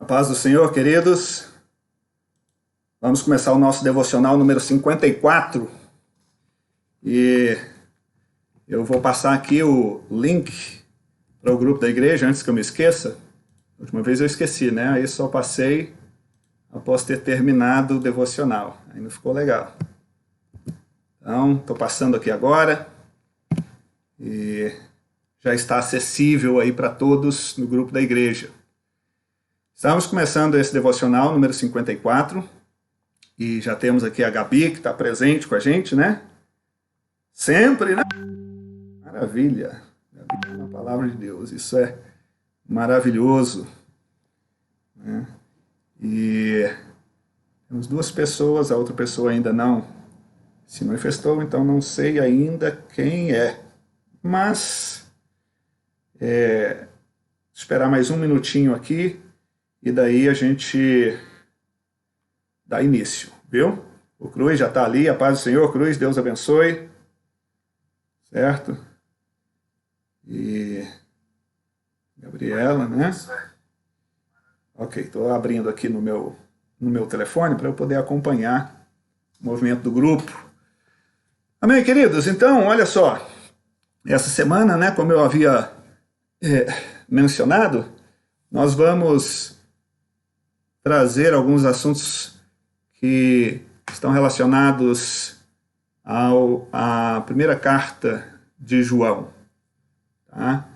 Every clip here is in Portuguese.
A paz do Senhor, queridos. Vamos começar o nosso devocional número 54. E eu vou passar aqui o link para o grupo da igreja, antes que eu me esqueça. A última vez eu esqueci, né? Aí só passei após ter terminado o devocional. Aí não ficou legal. Então, estou passando aqui agora. E já está acessível aí para todos no grupo da igreja. Estamos começando esse devocional número 54. E já temos aqui a Gabi, que está presente com a gente, né? Sempre, né? Maravilha. Gabi, na palavra de Deus. Isso é maravilhoso. Né? E temos duas pessoas, a outra pessoa ainda não se manifestou, então não sei ainda quem é. Mas, esperar mais um minutinho aqui e daí a gente dá início, viu? O Cruz já está ali, a paz do Senhor, Cruz, Deus abençoe. Certo? E Gabriela, né? Ok, estou abrindo aqui no meu telefone para eu poder acompanhar o movimento do grupo. Amém, queridos? Então, olha só. Essa semana, né, como eu havia mencionado, nós vamos trazer alguns assuntos que estão relacionados à primeira carta de João. Tá?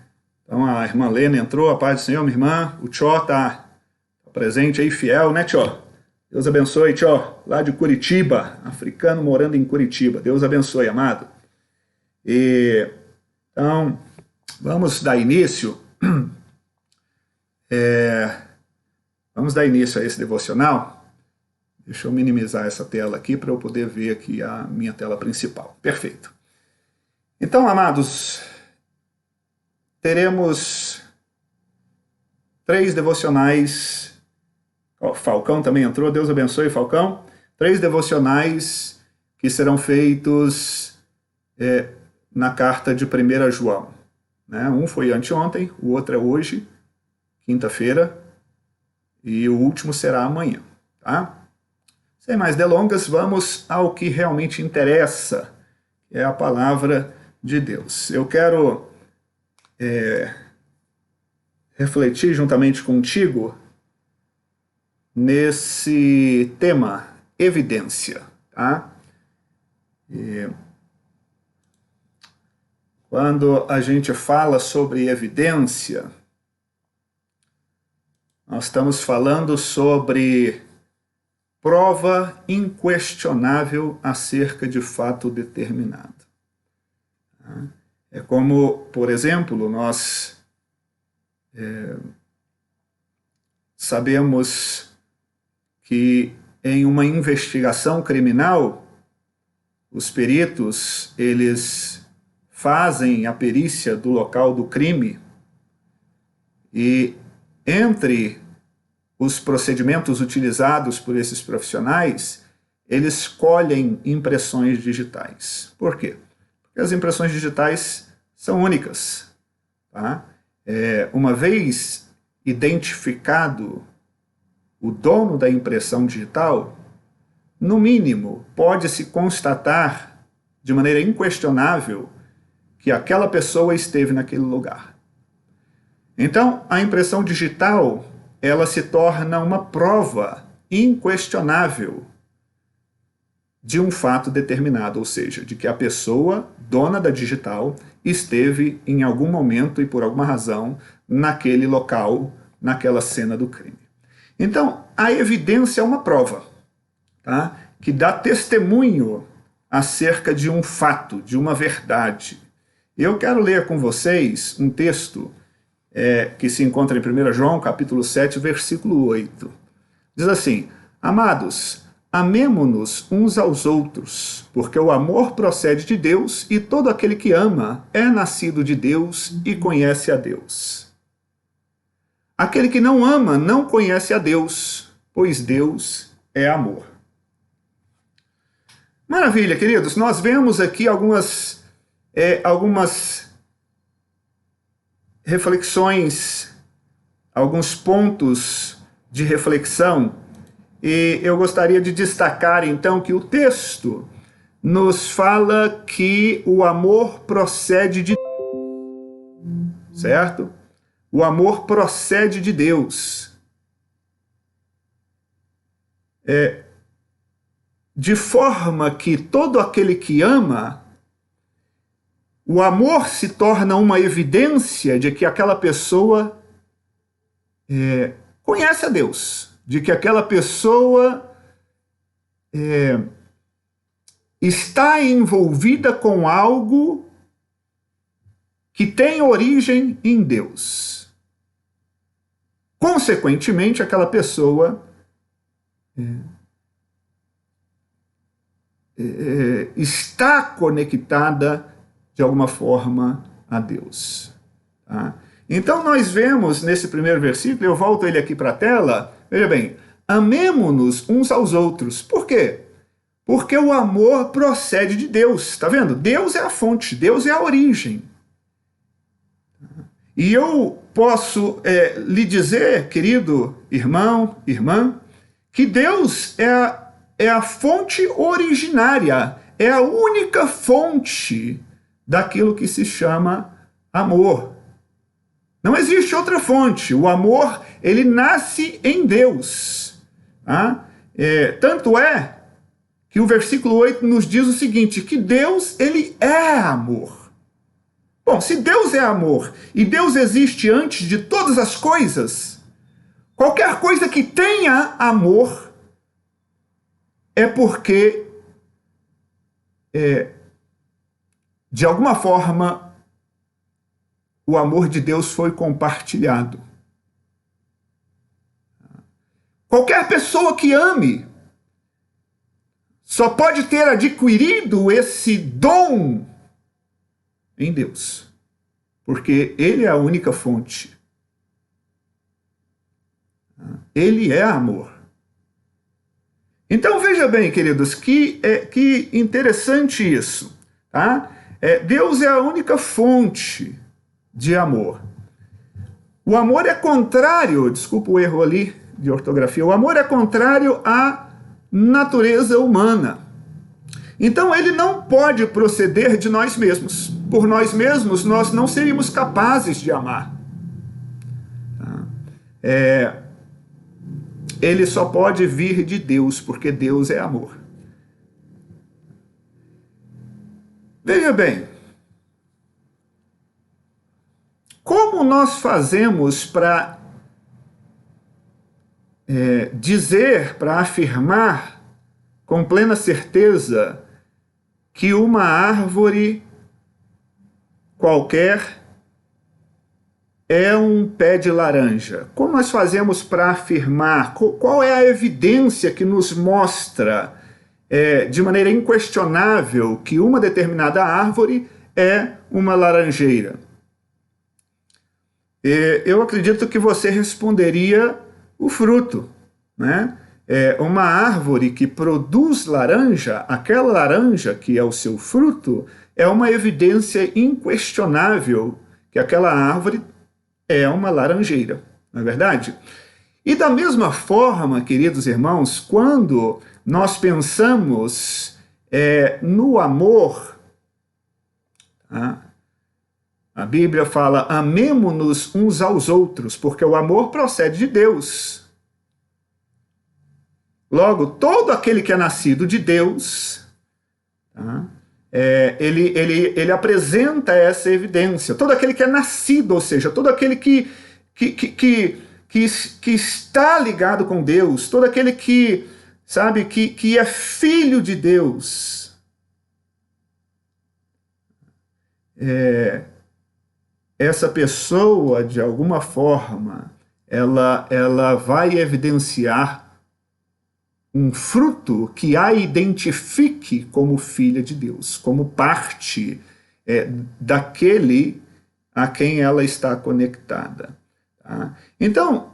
Então a irmã Lena entrou, a paz do Senhor, minha irmã. O Tchó está presente aí, fiel, né, Tchó? Deus abençoe, Tchó, lá de Curitiba, africano morando em Curitiba. Deus abençoe, amado. Então, vamos dar início. Vamos dar início a esse devocional. Deixa eu minimizar essa tela aqui para eu poder ver aqui a minha tela principal. Perfeito. Então, amados, teremos 3 devocionais. Falcão também entrou, Deus abençoe, Falcão. 3 devocionais que serão feitos na carta de 1 João. Né? Um foi anteontem, o outro é hoje, quinta-feira, e o último será amanhã. Tá? Sem mais delongas, vamos ao que realmente interessa, que é a palavra de Deus. Eu quero refletir juntamente contigo nesse tema, evidência. Tá? Quando a gente fala sobre evidência, nós estamos falando sobre prova inquestionável acerca de fato determinado. É como, por exemplo, nós sabemos que em uma investigação criminal, os peritos, eles fazem a perícia do local do crime e entre os procedimentos utilizados por esses profissionais, eles colhem impressões digitais. Por quê? Porque as impressões digitais são únicas. Tá? Uma vez identificado o dono da impressão digital, no mínimo, pode-se constatar de maneira inquestionável que aquela pessoa esteve naquele lugar. Então, a impressão digital, ela se torna uma prova inquestionável de um fato determinado, ou seja, de que a pessoa, dona da digital, esteve em algum momento e por alguma razão naquele local, naquela cena do crime. Então, a evidência é uma prova, tá? Que dá testemunho acerca de um fato, de uma verdade. Eu quero ler com vocês um texto que se encontra em 1 João, capítulo 7, versículo 8. Diz assim: Amados, amemo-nos uns aos outros, porque o amor procede de Deus, e todo aquele que ama é nascido de Deus e conhece a Deus. Aquele que não ama não conhece a Deus, pois Deus é amor. Maravilha, queridos. Nós vemos aqui algumas reflexões, alguns pontos de reflexão, e eu gostaria de destacar então que o texto nos fala que o amor procede de Deus, certo? O amor procede de Deus. De forma que todo aquele que ama, o amor se torna uma evidência de que aquela pessoa conhece a Deus, de que aquela pessoa está envolvida com algo que tem origem em Deus. Consequentemente, aquela pessoa está conectada de alguma forma a Deus. Tá? Então nós vemos nesse primeiro versículo, eu volto ele aqui para a tela, veja bem, amemo-nos uns aos outros. Por quê? Porque o amor procede de Deus, está vendo? Deus é a fonte, Deus é a origem. E eu posso lhe dizer, querido irmão, irmã, que Deus é a fonte originária, é a única fonte daquilo que se chama amor. Não existe outra fonte. O amor, ele nasce em Deus. Tá? Tanto é que o versículo 8 nos diz o seguinte, que Deus, ele é amor. Bom, se Deus é amor e Deus existe antes de todas as coisas, qualquer coisa que tenha amor é porque, de alguma forma, o amor de Deus foi compartilhado. Qualquer pessoa que ame só pode ter adquirido esse dom em Deus, porque Ele é a única fonte. Ele é amor. Então veja bem, queridos, que interessante isso. Tá? Deus é a única fonte de amor. O amor é contrário, desculpa o erro ali de ortografia, o amor é contrário à natureza humana. Então ele não pode proceder de nós mesmos. Por nós mesmos, nós não seríamos capazes de amar. Ele só pode vir de Deus, porque Deus é amor. Veja bem, como nós fazemos para dizer, para afirmar com plena certeza que uma árvore qualquer é um pé de laranja? Como nós fazemos para afirmar? Qual é a evidência que nos mostra de maneira inquestionável que uma determinada árvore é uma laranjeira? Eu acredito que você responderia o fruto, né? Uma árvore que produz laranja, aquela laranja que é o seu fruto, é uma evidência inquestionável que aquela árvore é uma laranjeira, não é verdade? E da mesma forma, queridos irmãos, quando nós pensamos no amor, tá? A Bíblia fala, amemo-nos uns aos outros, porque o amor procede de Deus. Logo, todo aquele que é nascido de Deus, tá? Ele apresenta essa evidência. Todo aquele que é nascido, ou seja, todo aquele que está ligado com Deus, todo aquele que, sabe, que é filho de Deus, essa pessoa, de alguma forma, ela vai evidenciar um fruto que a identifique como filha de Deus, como parte daquele a quem ela está conectada. Tá? Então,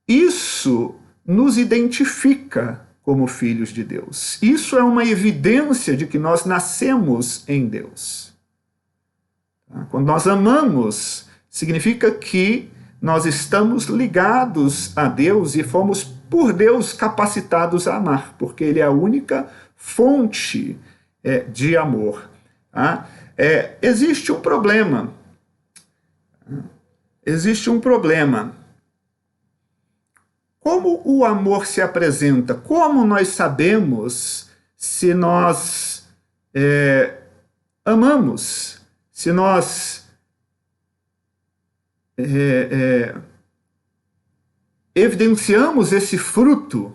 isso nos identifica como filhos de Deus. Isso é uma evidência de que nós nascemos em Deus. Tá? Quando nós amamos, significa que nós estamos ligados a Deus e fomos, por Deus, capacitados a amar, porque Ele é a única fonte de amor. Tá? Existe um problema. Existe um problema. Como o amor se apresenta? Como nós sabemos se nós amamos? Se nós evidenciamos esse fruto,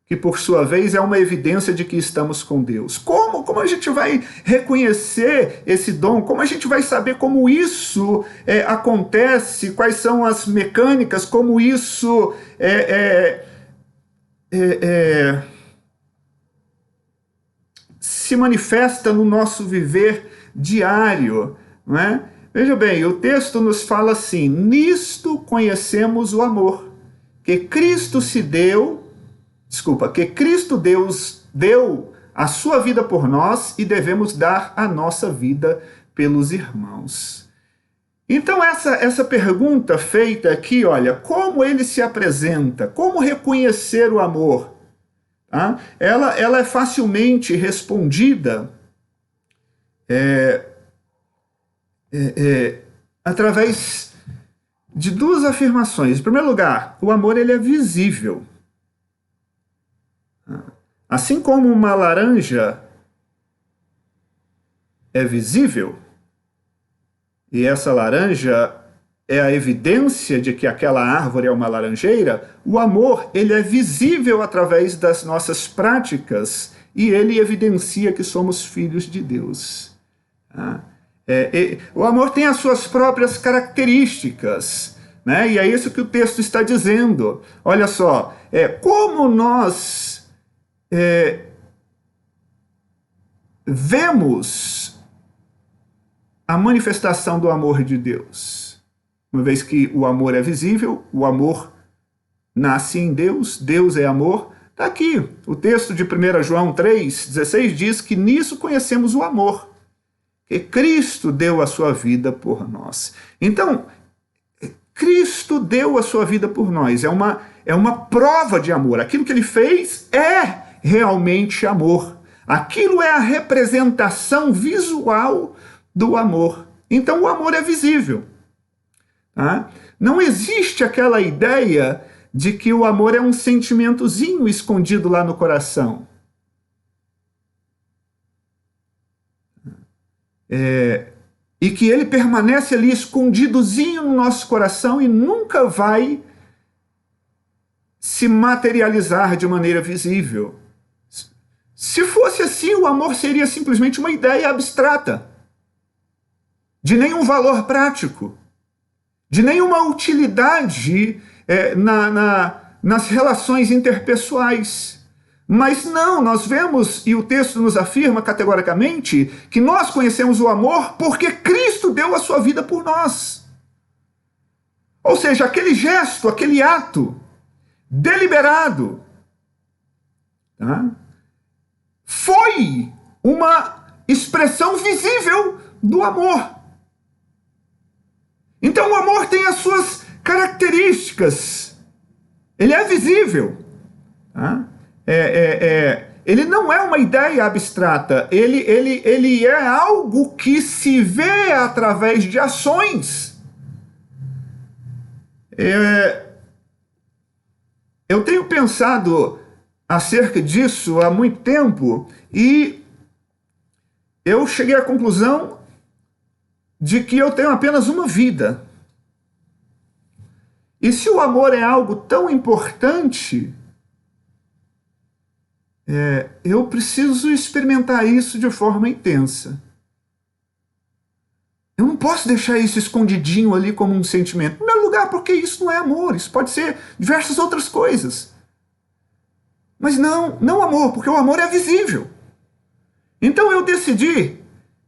que por sua vez é uma evidência de que estamos com Deus. Como a gente vai reconhecer esse dom? Como a gente vai saber como isso acontece? Quais são as mecânicas? Como isso se manifesta no nosso viver diário, não é? Veja bem, o texto nos fala assim: nisto conhecemos o amor, que Cristo Deus deu a sua vida por nós e devemos dar a nossa vida pelos irmãos. Então essa pergunta feita aqui, olha, como ele se apresenta, como reconhecer o amor, tá? Ela é facilmente respondida através de duas afirmações. Em primeiro lugar, o amor ele é visível. Assim como uma laranja é visível, e essa laranja é a evidência de que aquela árvore é uma laranjeira, o amor ele é visível através das nossas práticas e ele evidencia que somos filhos de Deus. O amor tem as suas próprias características, né? E é isso que o texto está dizendo. Olha só, como nós vemos a manifestação do amor de Deus. Uma vez que o amor é visível, o amor nasce em Deus, Deus é amor. Está aqui, o texto de 1 João 3,16 diz que nisso conhecemos o amor, que Cristo deu a sua vida por nós. Então, Cristo deu a sua vida por nós, é uma prova de amor. Aquilo que ele fez é realmente amor. Aquilo é a representação visual do amor. Então o amor é visível. Tá? Não existe aquela ideia de que o amor é um sentimentozinho escondido lá no coração. E que ele permanece ali escondidozinho no nosso coração e nunca vai se materializar de maneira visível. Se fosse assim, o amor seria simplesmente uma ideia abstrata, de nenhum valor prático, de nenhuma utilidade nas relações interpessoais. Mas não, nós vemos, e o texto nos afirma categoricamente, que nós conhecemos o amor porque Cristo deu a sua vida por nós. Ou seja, aquele gesto, aquele ato deliberado, tá? Foi uma expressão visível do amor. Então o amor tem as suas características. Ele é visível. Tá? Ele não é uma ideia abstrata. Ele é algo que se vê através de ações. Eu tenho pensado acerca disso há muito tempo e eu cheguei à conclusão de que eu tenho apenas uma vida. E se o amor é algo tão importante, eu preciso experimentar isso de forma intensa. Eu não posso deixar isso escondidinho ali como um sentimento. Em primeiro lugar, porque isso não é amor, isso pode ser diversas outras coisas. Mas não amor, porque o amor é visível. Então eu decidi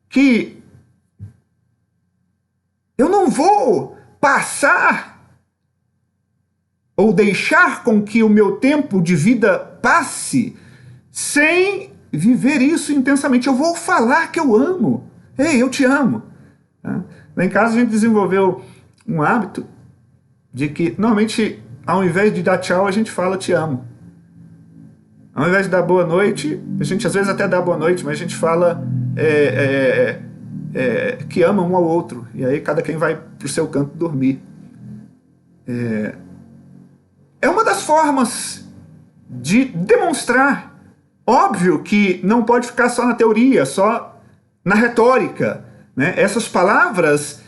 que eu não vou passar ou deixar com que o meu tempo de vida passe sem viver isso intensamente. Eu vou falar que eu amo. Ei, eu te amo. Lá em casa a gente desenvolveu um hábito de que, normalmente, ao invés de dar tchau, a gente fala te amo. Ao invés de dar boa noite, a gente às vezes até dá boa noite, mas a gente fala que ama um ao outro. E aí cada quem vai para o seu canto dormir. É uma das formas de demonstrar. Óbvio que não pode ficar só na teoria, só na retórica, né? Essas palavras,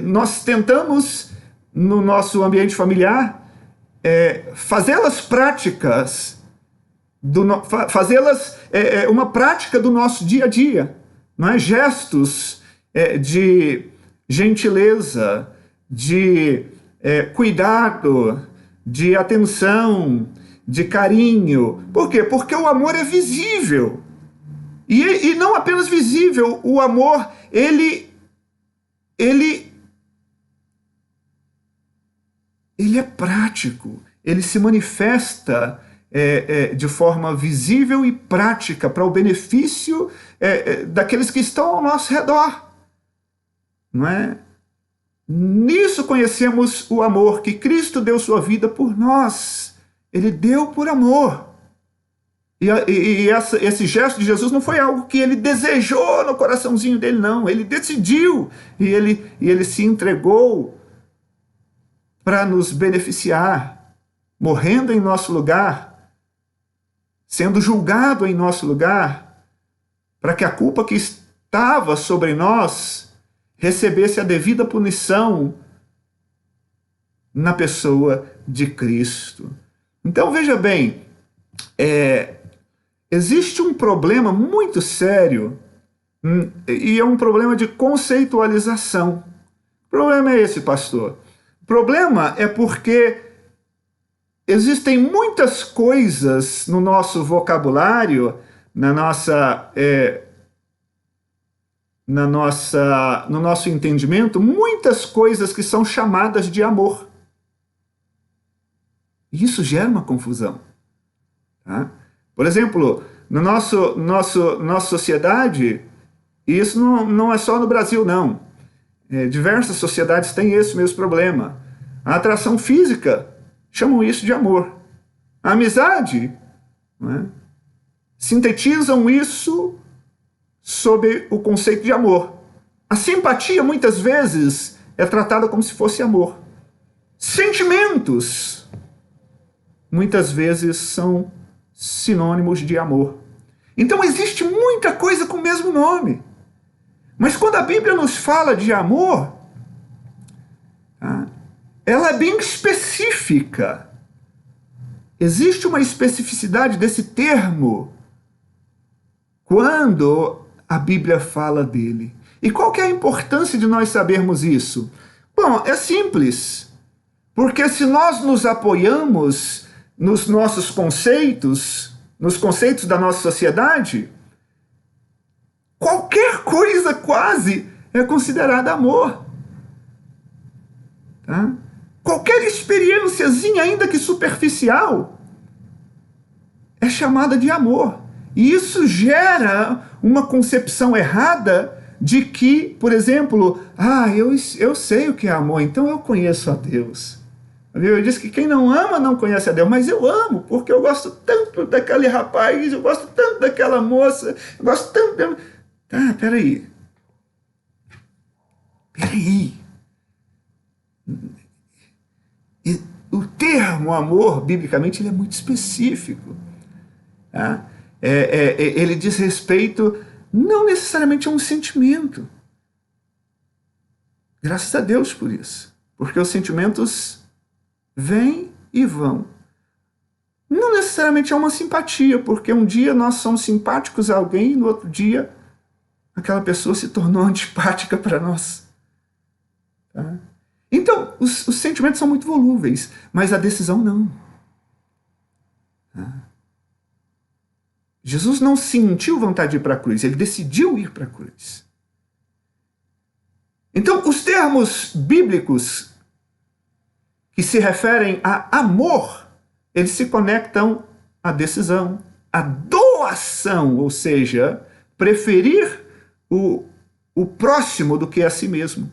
nós tentamos, no nosso ambiente familiar, fazê-las práticas, fazê-las uma prática do nosso dia a dia, não é? Gestos de gentileza, de cuidado, de atenção, de carinho. Por quê? Porque o amor é visível. E não apenas visível, o amor, ele é prático, ele se manifesta de forma visível e prática para o benefício daqueles que estão ao nosso redor. Não é? Nisso conhecemos o amor, que Cristo deu sua vida por nós. Ele deu por amor. E esse gesto de Jesus não foi algo que ele desejou no coraçãozinho dele, não. Ele decidiu e ele se entregou para nos beneficiar, morrendo em nosso lugar, sendo julgado em nosso lugar, para que a culpa que estava sobre nós recebesse a devida punição na pessoa de Cristo. Então, veja bem, existe um problema muito sério, e é um problema de conceitualização. O problema é esse, pastor. O problema é porque existem muitas coisas no nosso vocabulário, no nosso entendimento, muitas coisas que são chamadas de amor. E isso gera uma confusão. Tá? Por exemplo, nossa sociedade, e isso não é só no Brasil, não. Diversas sociedades têm esse mesmo problema. A atração física, chamam isso de amor. A amizade, né, sintetizam isso sob o conceito de amor. A simpatia, muitas vezes, é tratada como se fosse amor. Sentimentos, muitas vezes, são sinônimos de amor. Então existe muita coisa com o mesmo nome. Mas quando a Bíblia nos fala de amor, ela é bem específica. Existe uma especificidade desse termo quando a Bíblia fala dele. E qual que é a importância de nós sabermos isso? Bom, é simples. Porque se nós nos apoiamos nos nossos conceitos, nos conceitos da nossa sociedade, qualquer coisa quase é considerada amor. Tá? Qualquer experiênciazinha, ainda que superficial, é chamada de amor. E isso gera uma concepção errada de que, por exemplo, eu sei o que é amor, então eu conheço a Deus. A Bíblia diz que quem não ama não conhece a Deus, mas eu amo, porque eu gosto tanto daquele rapaz, eu gosto tanto daquela moça, eu gosto tanto dela. Tá, peraí. O termo amor, biblicamente, ele é muito específico. Tá? Ele diz respeito não necessariamente a um sentimento. Graças a Deus por isso. Porque os sentimentos vêm e vão. Não necessariamente é uma simpatia, porque um dia nós somos simpáticos a alguém e no outro dia aquela pessoa se tornou antipática para nós. Tá? Então, os sentimentos são muito volúveis, mas a decisão não. Tá? Jesus não sentiu vontade de ir para a cruz, ele decidiu ir para a cruz. Então, os termos bíblicos que se referem a amor, eles se conectam à decisão, à doação, ou seja, preferir o próximo do que a si mesmo.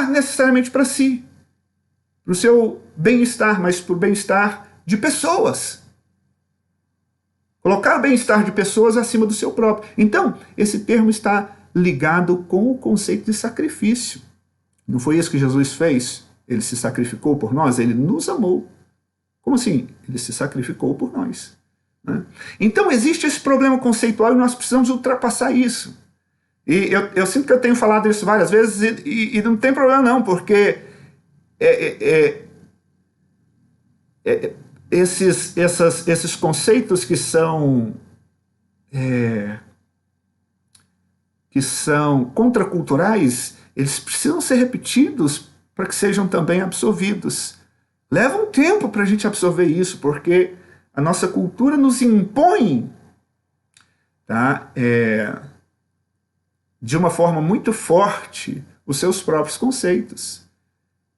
olhar necessariamente para si, para o seu bem-estar, mas para o bem-estar de pessoas. Colocar o bem-estar de pessoas acima do seu próprio. Então, esse termo está ligado com o conceito de sacrifício. Não foi isso que Jesus fez? Ele se sacrificou por nós, ele nos amou. Como assim? Ele se sacrificou por nós. Né? Então, existe esse problema conceitual e nós precisamos ultrapassar isso. E eu sinto que eu tenho falado isso várias vezes e não tem problema não, porque esses conceitos que são contraculturais, eles precisam ser repetidos para que sejam também absorvidos. Leva um tempo para a gente absorver isso, porque a nossa cultura nos impõe, tá? De uma forma muito forte os seus próprios conceitos.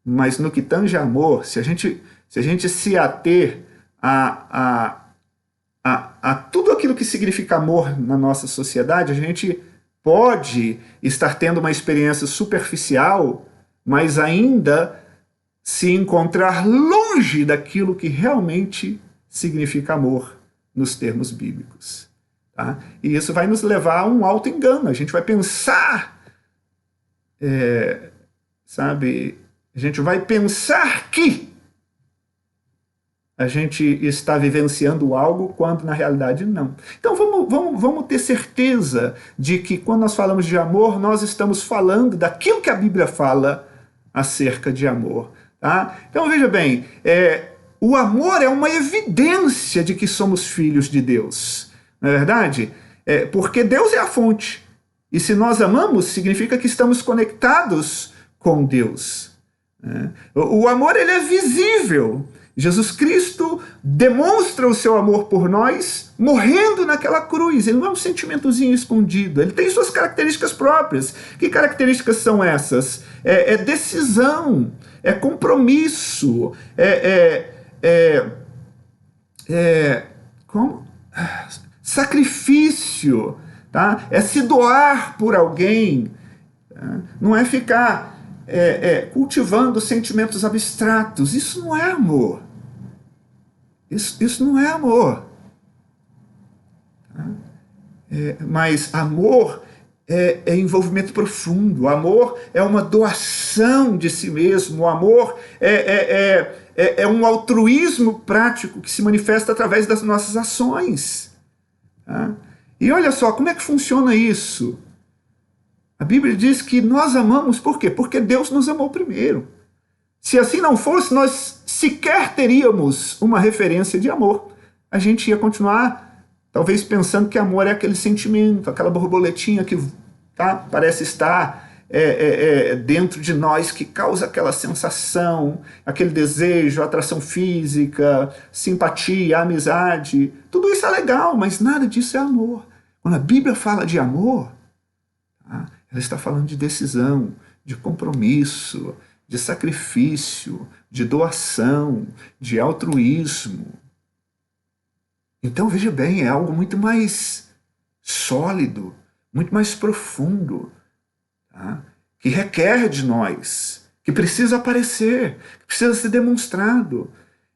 Mas no que tange amor, se a gente se ater a tudo aquilo que significa amor na nossa sociedade, a gente pode estar tendo uma experiência superficial, mas ainda se encontrar longe daquilo que realmente significa amor nos termos bíblicos. Tá? E isso vai nos levar a um auto-engano. A gente vai pensar, a gente vai pensar que a gente está vivenciando algo quando na realidade não. Então vamos ter certeza de que quando nós falamos de amor, nós estamos falando daquilo que a Bíblia fala acerca de amor. Tá? Então veja bem, o amor é uma evidência de que somos filhos de Deus. Não é verdade? Porque Deus é a fonte. E se nós amamos, significa que estamos conectados com Deus. O amor ele é visível. Jesus Cristo demonstra o seu amor por nós morrendo naquela cruz. Ele não é um sentimentozinho escondido. Ele tem suas características próprias. Que características são essas? É decisão, é compromisso, sacrifício, tá? É se doar por alguém, tá? Não é ficar cultivando sentimentos abstratos. Isso não é amor. Isso não é amor. Tá? Mas amor é envolvimento profundo. Amor é uma doação de si mesmo. O amor é um altruísmo prático que se manifesta através das nossas ações. Tá? E olha só, como é que funciona isso? A Bíblia diz que nós amamos por quê? Porque Deus nos amou primeiro. Se assim não fosse, nós sequer teríamos uma referência de amor. A gente ia continuar, talvez, pensando que amor é aquele sentimento, aquela borboletinha que parece estar dentro de nós, que causa aquela sensação, aquele desejo, atração física, simpatia, amizade. Tudo isso é legal, mas nada disso é amor. Quando a Bíblia fala de amor, ela está falando de decisão, de compromisso, de sacrifício, de doação, de altruísmo. Então, veja bem, é algo muito mais sólido, muito mais profundo, tá? Que requer de nós, que precisa aparecer, que precisa ser demonstrado.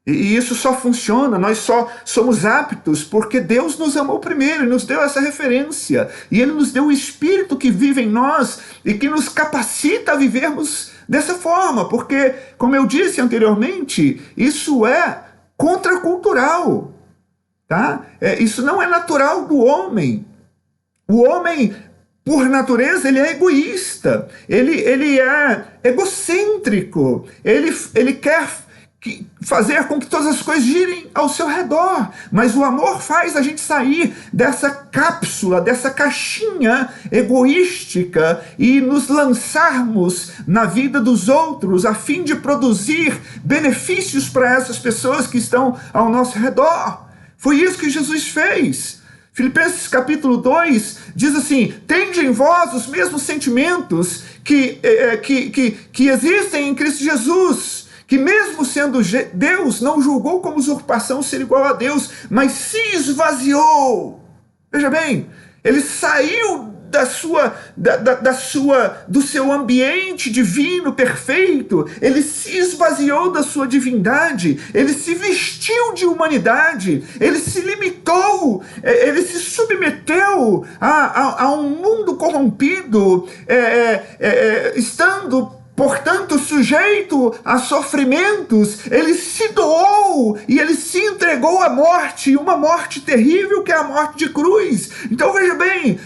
E isso só funciona, nós só somos aptos porque Deus nos amou primeiro e nos deu essa referência. E Ele nos deu o Espírito que vive em nós e que nos capacita a vivermos dessa forma. Porque, como eu disse anteriormente, isso é contracultural. Tá? Isso não é natural do homem. O homem, por natureza, ele é egoísta. Ele é egocêntrico. Ele quer fazer com que todas as coisas girem ao seu redor. Mas o amor faz a gente sair dessa cápsula, dessa caixinha egoística e nos lançarmos na vida dos outros a fim de produzir benefícios para essas pessoas que estão ao nosso redor. Foi isso que Jesus fez. Filipenses capítulo 2 diz assim: tende em vós os mesmos sentimentos que existem em Cristo Jesus, que mesmo sendo Deus, não julgou como usurpação ser igual a Deus, mas se esvaziou. Veja bem, ele saiu do seu ambiente divino perfeito, ele se esvaziou da sua divindade, ele se vestiu de humanidade, ele se limitou, ele se submeteu a um mundo corrompido, estando, portanto, sujeito a sofrimentos. Ele se doou e ele se entregou à morte, uma morte terrível que é a morte de cruz. Então veja bem,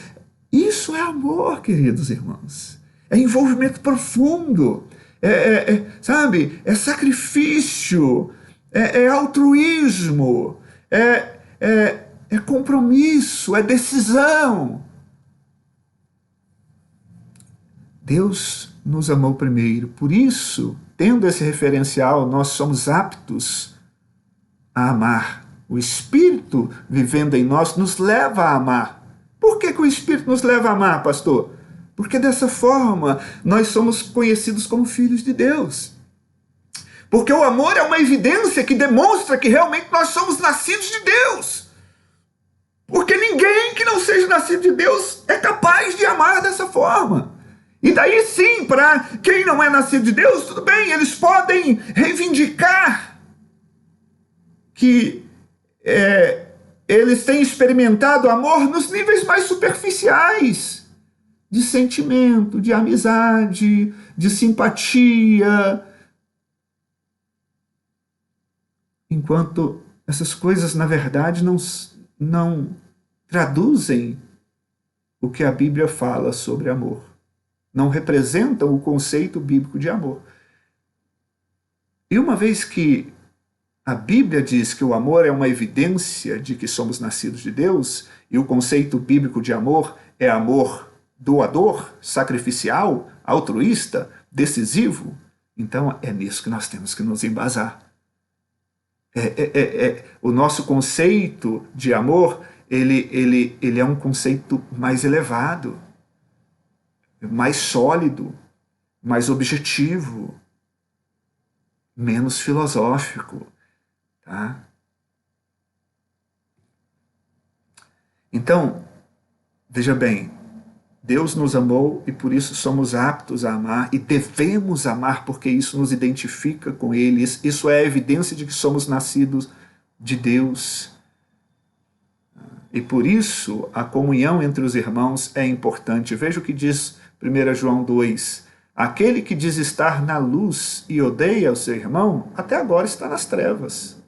isso é amor, queridos irmãos. É envolvimento profundo, sabe? É sacrifício, é altruísmo, é compromisso, é decisão. Deus nos amou primeiro, por isso, tendo esse referencial, nós somos aptos a amar. O Espírito vivendo em nós nos leva a amar. Por que o Espírito nos leva a amar, pastor? Porque dessa forma nós somos conhecidos como filhos de Deus. Porque o amor é uma evidência que demonstra que realmente nós somos nascidos de Deus. Porque ninguém que não seja nascido de Deus é capaz de amar dessa forma. E daí sim, para quem não é nascido de Deus, tudo bem, eles podem reivindicar que eles têm experimentado amor nos níveis mais superficiais, de sentimento, de amizade, de simpatia. Enquanto essas coisas, na verdade, não traduzem o que a Bíblia fala sobre amor. Não representam o conceito bíblico de amor. E uma vez que a Bíblia diz que o amor é uma evidência de que somos nascidos de Deus, e o conceito bíblico de amor é amor doador, sacrificial, altruísta, decisivo, então é nisso que nós temos que nos embasar. O nosso conceito de amor, ele é um conceito mais elevado, mais sólido, mais objetivo, menos filosófico, tá? Então, veja bem, Deus nos amou e por isso somos aptos a amar e devemos amar porque isso nos identifica com Ele. Isso é a evidência de que somos nascidos de Deus. E por isso a comunhão entre os irmãos é importante. Veja o que diz 1 João 2. Aquele que diz estar na luz e odeia o seu irmão, até agora está nas trevas.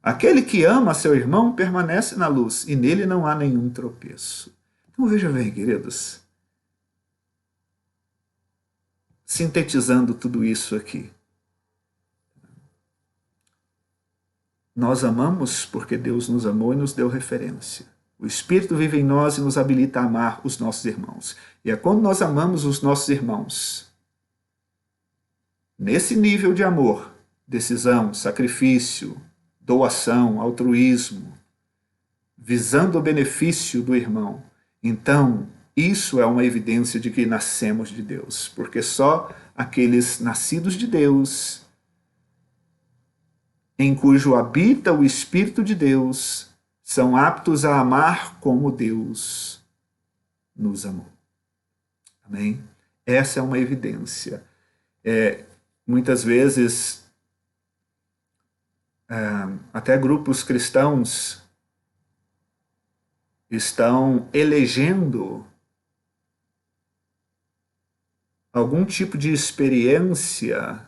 Aquele que ama seu irmão permanece na luz e nele não há nenhum tropeço. Então veja bem, queridos, sintetizando tudo isso aqui. Nós amamos porque Deus nos amou e nos deu referência. O Espírito vive em nós e nos habilita a amar os nossos irmãos. E é quando nós amamos os nossos irmãos, nesse nível de amor, decisão, sacrifício, doação, altruísmo, visando o benefício do irmão, então isso é uma evidência de que nascemos de Deus, porque só aqueles nascidos de Deus, em cujo habita o Espírito de Deus, são aptos a amar como Deus nos amou. Amém? Essa é uma evidência. Muitas vezes, até grupos cristãos estão elegendo algum tipo de experiência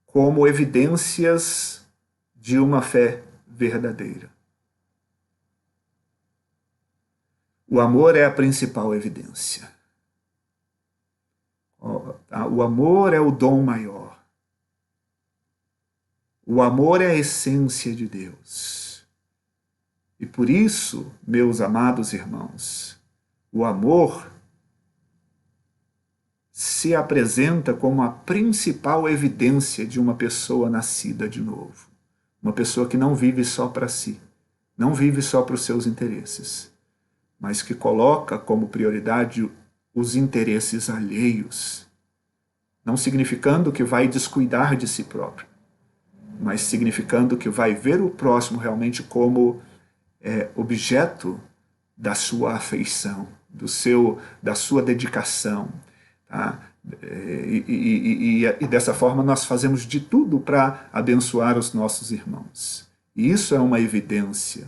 como evidências de uma fé verdadeira. O amor é a principal evidência. O amor é o dom maior. O amor é a essência de Deus. E por isso, meus amados irmãos, o amor se apresenta como a principal evidência de uma pessoa nascida de novo. Uma pessoa que não vive só para si, não vive só para os seus interesses, mas que coloca como prioridade os interesses alheios, não significando que vai descuidar de si próprio, mas significando que vai ver o próximo realmente como objeto da sua afeição, da sua dedicação. Tá? E dessa forma nós fazemos de tudo para abençoar os nossos irmãos. E isso é uma evidência.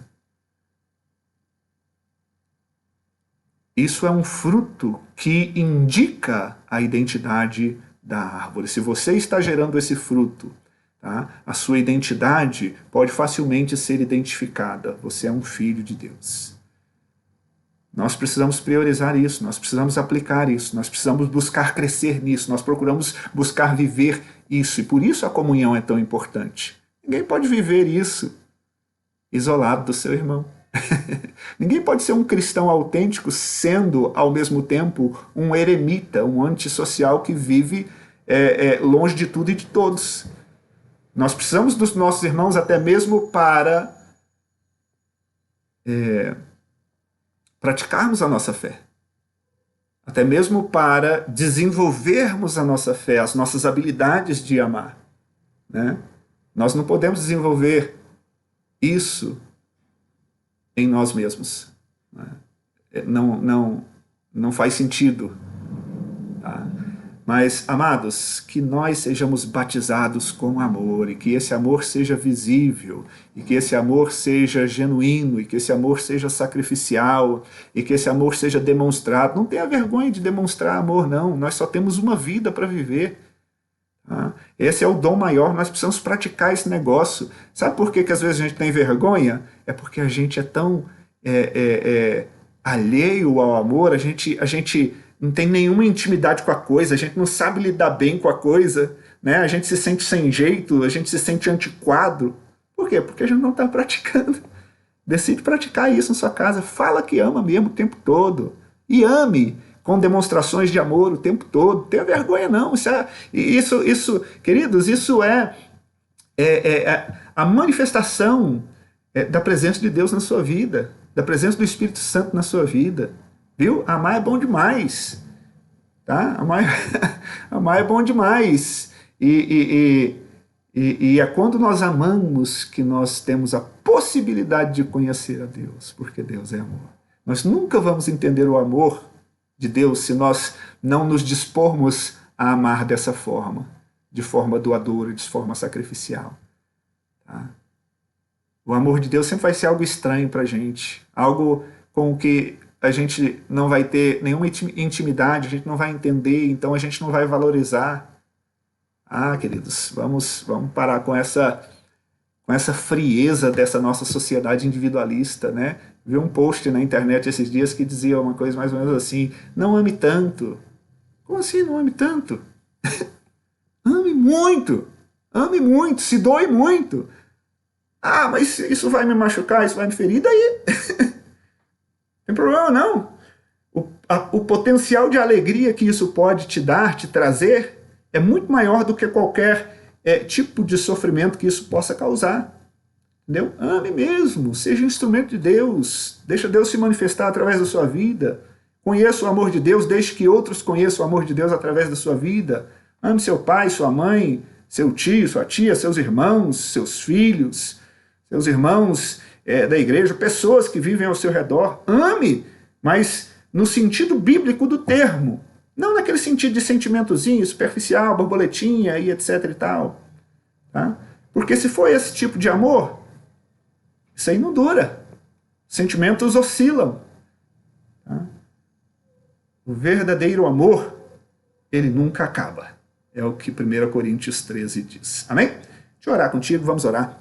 Isso é um fruto que indica a identidade da árvore. Se você está gerando esse fruto, tá, a sua identidade pode facilmente ser identificada. Você é um filho de Deus. Nós precisamos priorizar isso, nós precisamos aplicar isso, nós precisamos buscar crescer nisso, nós procuramos buscar viver isso. E por isso a comunhão é tão importante. Ninguém pode viver isso isolado do seu irmão. Ninguém pode ser um cristão autêntico sendo, ao mesmo tempo, um eremita, um antissocial que vive longe de tudo e de todos. Nós precisamos dos nossos irmãos até mesmo para praticarmos a nossa fé. Até mesmo para desenvolvermos a nossa fé, as nossas habilidades de amar. Né? Nós não podemos desenvolver isso em nós mesmos. Não faz sentido. Tá? Mas, amados, que nós sejamos batizados com amor, e que esse amor seja visível, e que esse amor seja genuíno, e que esse amor seja sacrificial, e que esse amor seja demonstrado. Não tenha vergonha de demonstrar amor, não. Nós só temos uma vida para viver. Tá? Esse é o dom maior, nós precisamos praticar esse negócio. Sabe por que às vezes a gente tem vergonha? É porque a gente é tão alheio ao amor, a gente não tem nenhuma intimidade com a coisa, a gente não sabe lidar bem com a coisa, né? A gente se sente sem jeito, a gente se sente antiquado. Por quê? Porque a gente não está praticando. Decide praticar isso na sua casa, fala que ama mesmo o tempo todo, e ame com demonstrações de amor o tempo todo. Não tenha vergonha, não. Isso, queridos, isso é a manifestação da presença de Deus na sua vida, da presença do Espírito Santo na sua vida. Viu? Amar é bom demais. Tá? Amar é bom demais. E é quando nós amamos que nós temos a possibilidade de conhecer a Deus, porque Deus é amor. Nós nunca vamos entender o amor de Deus se nós não nos dispormos a amar dessa forma, de forma doadora, de forma sacrificial. Tá? O amor de Deus sempre vai ser algo estranho para a gente, algo com o que a gente não vai ter nenhuma intimidade, a gente não vai entender, então a gente não vai valorizar. Queridos, vamos parar com essa frieza dessa nossa sociedade individualista, né? Vi um post na internet esses dias que dizia uma coisa mais ou menos assim: não ame tanto. Como assim não ame tanto? Ame muito, se doe muito. Mas isso vai me machucar, isso vai me ferir, daí não tem problema não. O potencial de alegria que isso pode te dar, te trazer, é muito maior do que qualquer tipo de sofrimento que isso possa causar. Entendeu? Ame mesmo, seja instrumento de Deus, deixa Deus se manifestar através da sua vida, conheça o amor de Deus, deixe que outros conheçam o amor de Deus através da sua vida. Ame seu pai, sua mãe, seu tio, sua tia, seus irmãos, seus filhos, seus irmãos da igreja, pessoas que vivem ao seu redor. Ame, mas no sentido bíblico do termo, não naquele sentido de sentimentozinho, superficial, borboletinha e etc e tal. Tá? Porque se for esse tipo de amor, isso aí não dura. Sentimentos oscilam. Tá? O verdadeiro amor, ele nunca acaba. É o que 1 Coríntios 13 diz. Amém? Deixa eu orar contigo, vamos orar.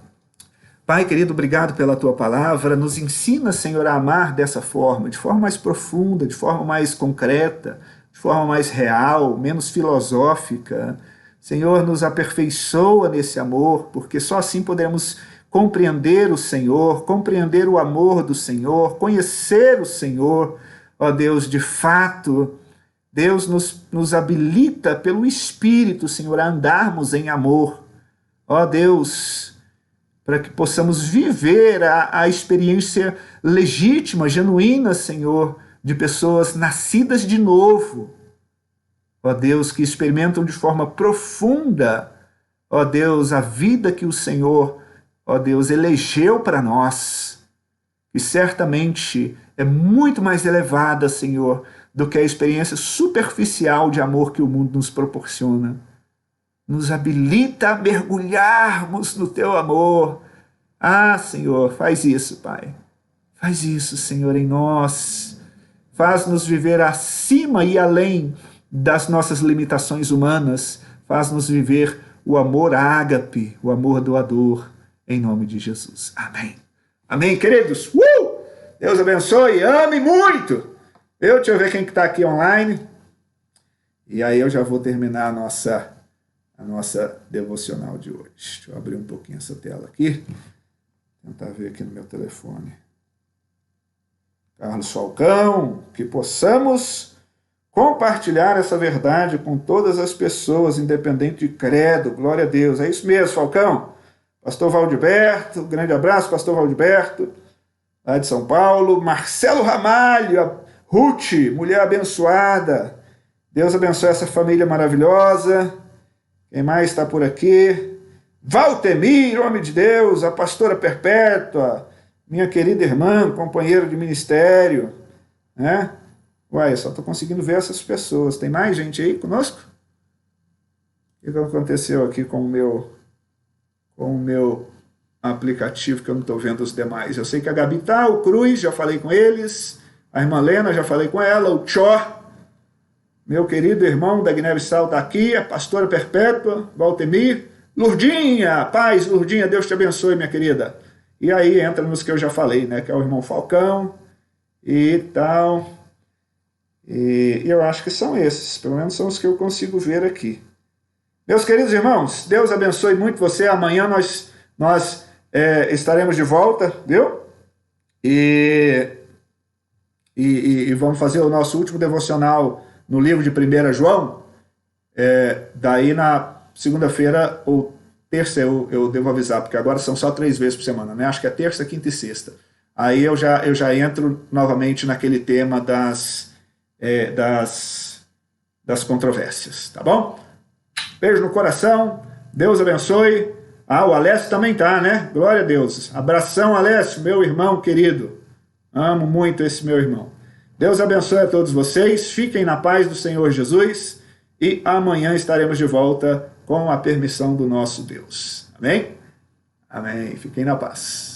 Pai querido, obrigado pela tua palavra. Nos ensina, Senhor, a amar dessa forma, de forma mais profunda, de forma mais concreta, de forma mais real, menos filosófica. Senhor, nos aperfeiçoa nesse amor, porque só assim podemos compreender o Senhor, compreender o amor do Senhor, conhecer o Senhor. Ó Deus, de fato, Deus nos habilita pelo Espírito, Senhor, a andarmos em amor. Ó Deus, para que possamos viver a experiência legítima, genuína, Senhor, de pessoas nascidas de novo. Ó Deus, que experimentam de forma profunda, ó Deus, a vida que o Senhor, ó Deus, elegeu para nós, que certamente é muito mais elevada, Senhor, do que a experiência superficial de amor que o mundo nos proporciona. Nos habilita a mergulharmos no teu amor. Ah, Senhor, faz isso, Pai. Faz isso, Senhor, em nós. Faz-nos viver acima e além das nossas limitações humanas. Faz-nos viver o amor ágape, o amor doador, em nome de Jesus. Amém. Amém, queridos? Deus abençoe, ame muito. Deixa eu ver quem está aqui online. E aí eu já vou terminar a nossa devocional de hoje. Deixa eu abrir um pouquinho essa tela aqui. Tentar ver aqui no meu telefone. Carlos Falcão, que possamos compartilhar essa verdade com todas as pessoas, independente de credo. Glória a Deus. É isso mesmo, Falcão. Pastor Valdiberto, grande abraço, Pastor Valdiberto, lá de São Paulo. Marcelo Ramalho, a Ruth, mulher abençoada. Deus abençoe essa família maravilhosa. Quem mais está por aqui? Valtemir, homem de Deus, a pastora Perpétua, minha querida irmã, companheira de ministério, né? Uai, eu só estou conseguindo ver essas pessoas. Tem mais gente aí conosco? O que aconteceu aqui com o meu aplicativo, que eu não estou vendo os demais? Eu sei que a Gabi tá, o Cruz, já falei com eles, a irmã Lena, já falei com ela, o Tchó, meu querido irmão da Guiné-Bissau está aqui, a pastora Perpétua, Valtemir, Lurdinha, paz, Lurdinha, Deus te abençoe, minha querida. E aí entra nos que eu já falei, né, que é o irmão Falcão e tal. E eu acho que são esses, pelo menos são os que eu consigo ver aqui. Meus queridos irmãos, Deus abençoe muito você. Amanhã nós estaremos de volta, viu? E vamos fazer o nosso último devocional no livro de 1 João. Daí na segunda-feira ou terça eu devo avisar, porque agora são só 3 vezes por semana, né? Acho que é terça, quinta e sexta. Aí eu já entro novamente naquele tema das controvérsias, tá bom? Beijo no coração, Deus abençoe. O Alessio também tá, né? Glória a Deus. Abração, Alessio, meu irmão querido. Amo muito esse meu irmão. Deus abençoe a todos vocês, fiquem na paz do Senhor Jesus e amanhã estaremos de volta com a permissão do nosso Deus. Amém? Amém. Fiquem na paz.